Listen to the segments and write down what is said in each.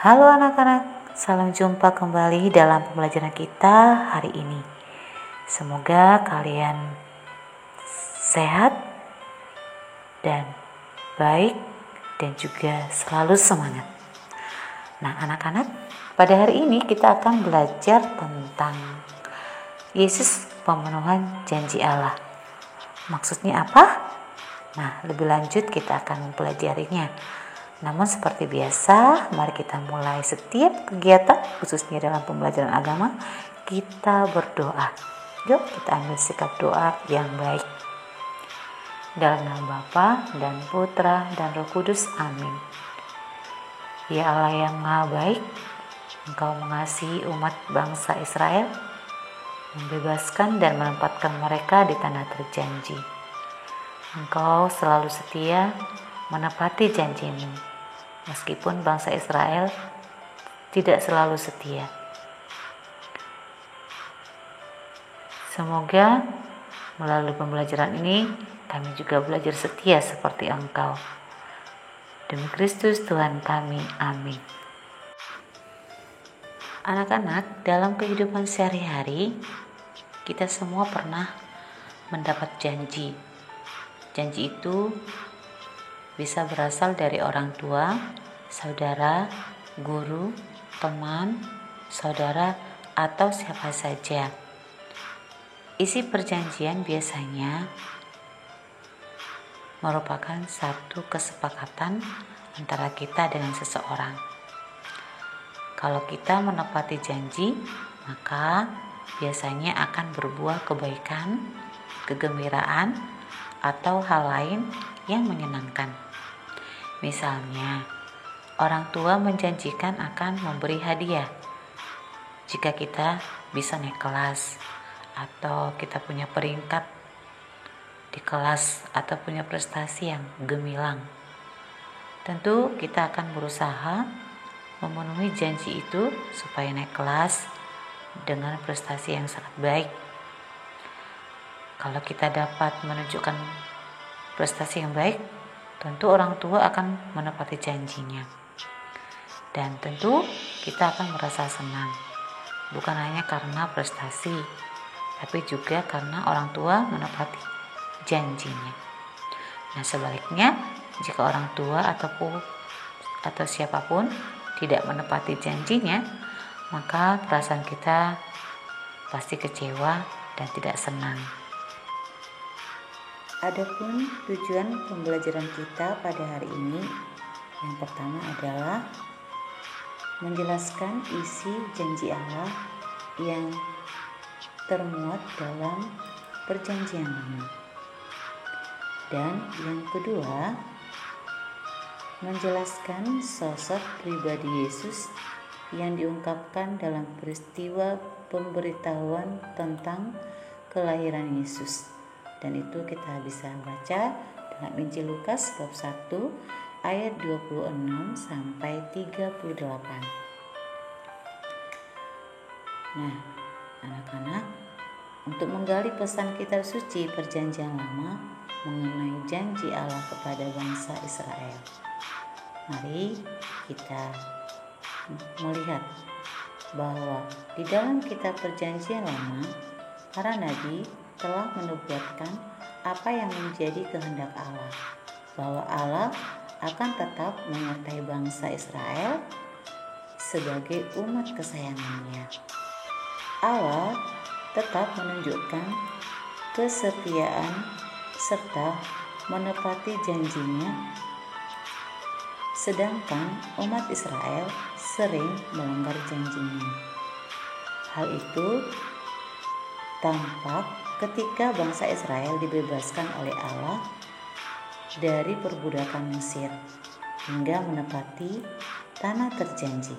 Halo anak-anak, salam jumpa kembali dalam pembelajaran kita hari ini. Semoga kalian sehat dan baik dan juga selalu semangat. Nah anak-anak, pada hari ini kita akan belajar tentang Yesus pemenuhan janji Allah. Maksudnya apa? Nah lebih lanjut kita akan mempelajarinya. Namun seperti biasa, mari kita mulai setiap kegiatan, khususnya dalam pembelajaran agama, kita berdoa. Yuk kita ambil sikap doa yang baik. Dalam nama Bapa dan Putra dan Roh Kudus, amin. Ya Allah yang Maha Baik, Engkau mengasihi umat bangsa Israel, membebaskan dan menempatkan mereka di tanah terjanji. Engkau selalu setia menepati janjimu, meskipun bangsa Israel tidak selalu setia. Semoga melalui pembelajaran ini kami juga belajar setia seperti Engkau. Demi Kristus Tuhan kami, amin. Anak-anak, dalam kehidupan sehari-hari kita semua pernah mendapat janji. Janji itu bisa berasal dari orang tua, saudara, guru, teman, saudara, atau siapa saja. Isi perjanjian biasanya merupakan satu kesepakatan antara kita dengan seseorang. Kalau kita menepati janji, maka biasanya akan berbuah kebaikan, kegembiraan, atau hal lain yang menyenangkan. Misalnya, orang tua menjanjikan akan memberi hadiah jika kita bisa naik kelas, atau kita punya peringkat di kelas, atau punya prestasi yang gemilang. Tentu kita akan berusaha memenuhi janji itu supaya naik kelas dengan prestasi yang sangat baik. Kalau kita dapat menunjukkan prestasi yang baik, tentu orang tua akan menepati janjinya. Dan tentu kita akan merasa senang, bukan hanya karena prestasi, tapi juga karena orang tua menepati janjinya. Nah sebaliknya, jika orang tua atau siapapun tidak menepati janjinya, maka perasaan kita pasti kecewa dan tidak senang. Adapun tujuan pembelajaran kita pada hari ini, yang pertama adalah menjelaskan isi janji Allah yang termuat dalam perjanjian lama. Dan yang kedua, menjelaskan sosok pribadi Yesus yang diungkapkan dalam peristiwa pemberitahuan tentang kelahiran Yesus. Dan itu kita bisa baca dalam Injil Lukas bab 1 ayat 26 sampai 38. Nah, anak-anak, untuk menggali pesan kitab suci perjanjian lama mengenai janji Allah kepada bangsa Israel, mari kita melihat bahwa di dalam kitab perjanjian lama para nabi telah menubuatkan apa yang menjadi kehendak Allah, bahwa Allah akan tetap menyertai bangsa Israel sebagai umat kesayangannya. Allah tetap menunjukkan kesetiaan serta menepati janjinya, sedangkan umat Israel sering melanggar janjinya. Hal itu tampak ketika bangsa Israel dibebaskan oleh Allah dari perbudakan Mesir hingga menepati tanah terjanji.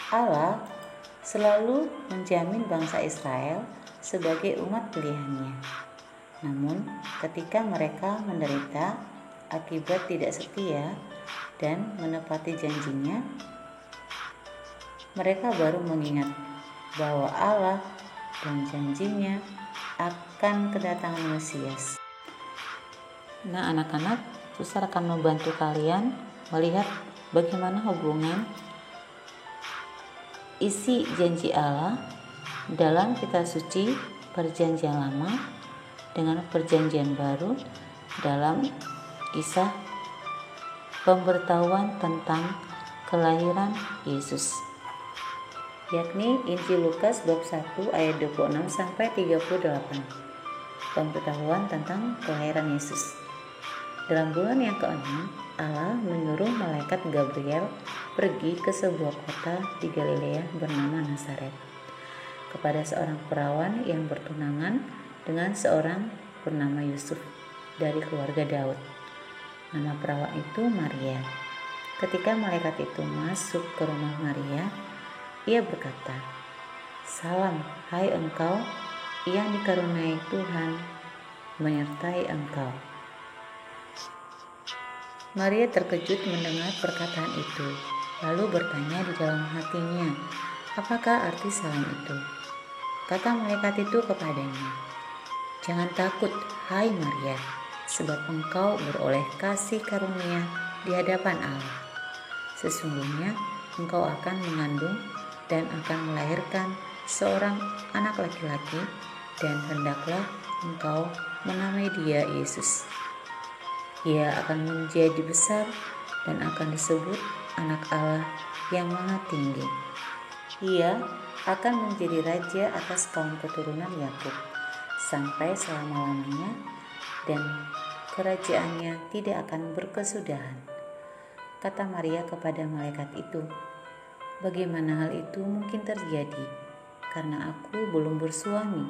Allah selalu menjamin bangsa Israel sebagai umat pilihannya. Namun ketika mereka menderita akibat tidak setia dan menepati janjinya, mereka baru mengingat bahwa Allah dan janjinya akan kedatangan Mesias. Nah anak-anak, Suster akan membantu kalian melihat bagaimana hubungan isi janji Allah dalam kitab suci Perjanjian Lama dengan Perjanjian Baru dalam kisah pemberitahuan tentang kelahiran Yesus, yakni Injil Lukas bab 1 ayat 26 sampai 38. Pemberitahuan tentang kelahiran Yesus. Dalam bulan yang ke-6, Allah menyuruh malaikat Gabriel pergi ke sebuah kota di Galilea bernama Nazaret, kepada seorang perawan yang bertunangan dengan seorang bernama Yusuf dari keluarga Daud. Nama perawan itu Maria. Ketika malaikat itu masuk ke rumah Maria, ia berkata, "Salam, hai engkau yang dikaruniai Tuhan menyertai engkau." Maria terkejut mendengar perkataan itu, lalu bertanya di dalam hatinya, apakah arti salam itu? Kata malaikat itu kepadanya, "Jangan takut, hai Maria, sebab engkau beroleh kasih karunia di hadapan Allah. Sesungguhnya engkau akan mengandung dan akan melahirkan seorang anak laki-laki, dan hendaklah engkau menamai dia Yesus. Ia akan menjadi besar dan akan disebut Anak Allah yang Maha Tinggi. Ia akan menjadi raja atas kaum keturunan Yakub sampai selama-lamanya, dan kerajaannya tidak akan berkesudahan." Kata Maria kepada malaikat itu, "Bagaimana hal itu mungkin terjadi, karena aku belum bersuami?"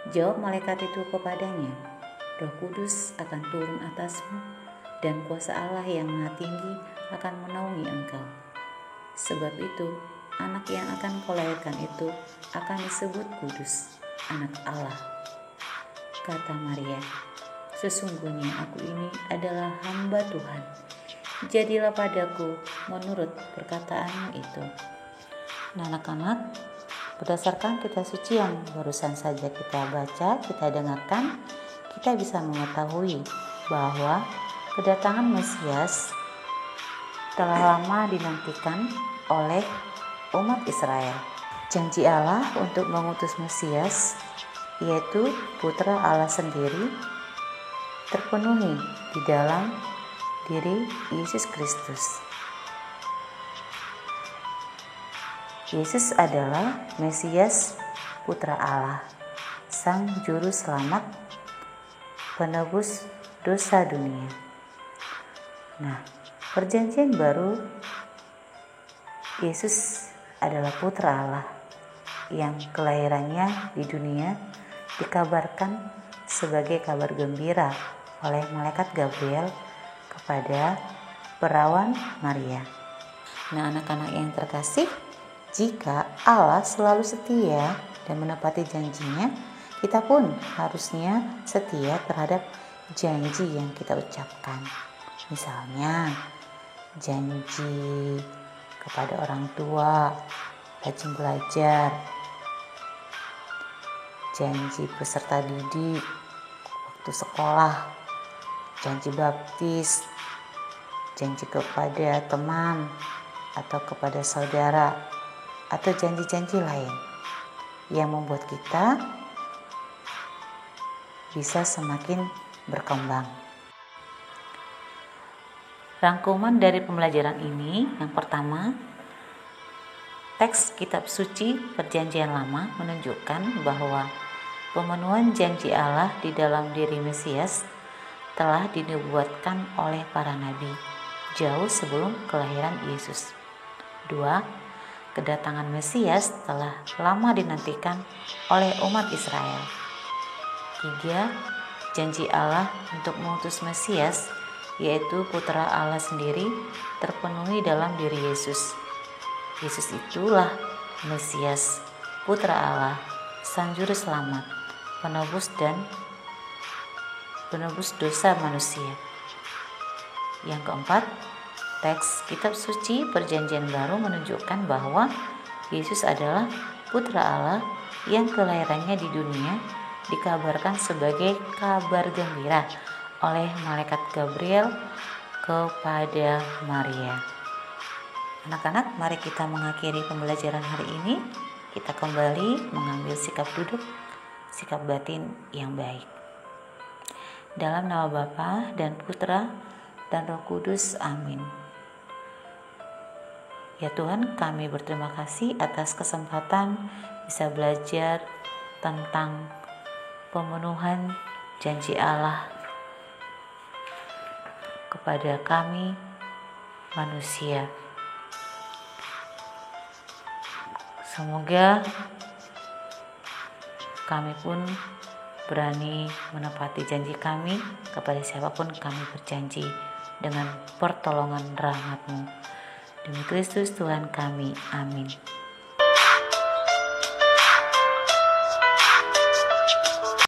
Jawab malaikat itu kepadanya, "Roh Kudus akan turun atasmu, dan kuasa Allah yang Maha Tinggi akan menaungi engkau. Sebab itu, anak yang akan kau lahirkan itu akan disebut kudus, Anak Allah." Kata Maria, "Sesungguhnya aku ini adalah hamba Tuhan. Jadilah padaku menurut perkataanmu itu." Nah, anak-anak, berdasarkan kitab suci yang barusan saja kita baca, kita dengarkan, kita bisa mengetahui bahwa kedatangan Mesias telah lama dinantikan oleh umat Israel. Janji Allah untuk mengutus Mesias, yaitu Putra Allah sendiri, terpenuhi di dalam diri Yesus Kristus. Yesus adalah Mesias, Putra Allah, Sang Juru Selamat, penebus dosa dunia. Nah, Perjanjian Baru, Yesus adalah Putra Allah yang kelahirannya di dunia dikabarkan sebagai kabar gembira oleh malaikat Gabriel kepada perawan Maria. Nah, anak-anak yang terkasih, jika Allah selalu setia dan menepati janjinya, kita pun harusnya setia terhadap janji yang kita ucapkan. Misalnya, janji kepada orang tua, rajin belajar, janji peserta didik waktu sekolah, janji baptis, janji kepada teman atau kepada saudara, atau janji-janji lain yang membuat kita bisa semakin berkembang. Rangkuman dari pembelajaran ini, yang pertama, teks kitab suci Perjanjian Lama menunjukkan bahwa pemenuhan janji Allah di dalam diri Mesias telah dinubuatkan oleh para nabi jauh sebelum kelahiran Yesus. 2. Kedatangan Mesias telah lama dinantikan oleh umat Israel. 3. Janji Allah untuk mengutus Mesias, yaitu Putra Allah sendiri, terpenuhi dalam diri Yesus. Yesus itulah Mesias, Putra Allah, Sang Juru Selamat, penebus dosa manusia. Yang keempat, teks kitab suci Perjanjian Baru menunjukkan bahwa Yesus adalah Putra Allah yang kelahirannya di dunia dikabarkan sebagai kabar gembira oleh malaikat Gabriel kepada Maria. Anak-anak, mari kita mengakhiri pembelajaran hari ini. Kita kembali mengambil sikap duduk, sikap batin yang baik. Dalam nama Bapa dan Putra dan Roh Kudus, amin. Ya Tuhan, kami berterima kasih atas kesempatan bisa belajar tentang pemenuhan janji Allah kepada kami manusia. Semoga kami pun berani menepati janji kami kepada siapapun kami berjanji dengan pertolongan rahmat-Mu. Demi Kristus Tuhan kami, amin.